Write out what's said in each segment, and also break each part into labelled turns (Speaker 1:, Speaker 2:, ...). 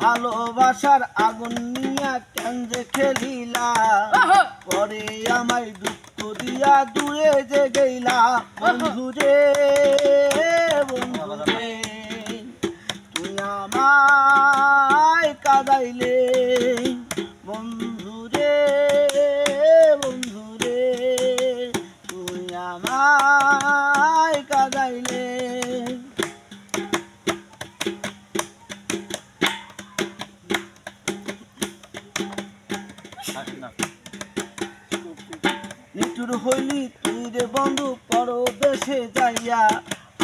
Speaker 1: ভালোবাসার আগুন নিয়া কেন যে খেলিলা পরে আমায় দুঃখ দিয়া দূরে যে গেলা বন্ধু রে তুই আমায় কাঁদাইলে বন্ধু রে তুই আমায় কাঁদাইলে। নিঠুর হইলি তুই রে বন্ধু পরদেশে যাইয়া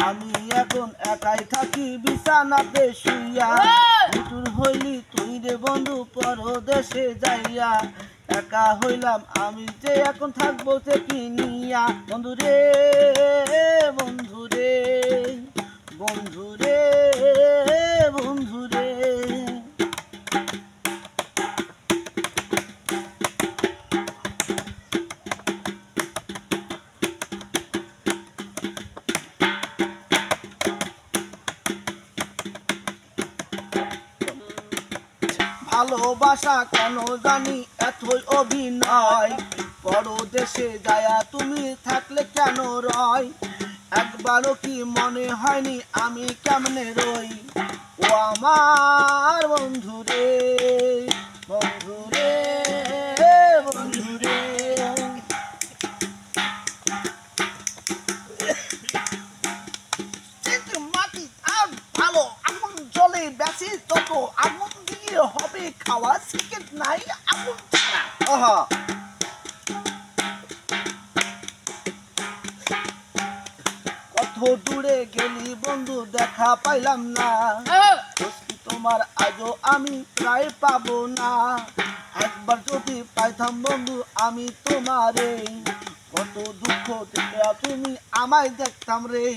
Speaker 1: আমি এখন একাই থাকি বিছানাতে শুইয়া। নিঠুর হইলি তুই রে বন্ধু পরদেশে যাইয়া একা হইলাম আমি যে এখন থাকবো সে কি নিয়া বন্ধু রে বন্ধু রে বন্ধু রে বন্ধু রে। ভালোবাসা কেন জানি এতই অভিনয় পরদেশে যায়া তুমি থাকলে কেন রয় একবারও কি মনে হয়নি আমি কেমনে রই ও আমার বন্ধু রে বন্ধু রে বন্ধু রে। মাটি আর ভালো আগুন জলে বেশি তত আগুন দিয়ে হবে খাওয়া সিকেট নাই আগুন ছাড়া। কত দূরে গেলি বন্ধু দেখা পাইলাম না তোমার আজও আমি প্রায় পাবো না একবার যদি পাইতাম বন্ধু আমি তোমারে কত দুঃখ দেখে তুমি আমায় দেখতাম রে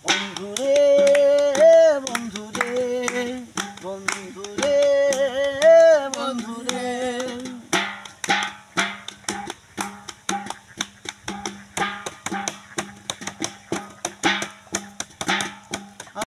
Speaker 1: বন্ধু রে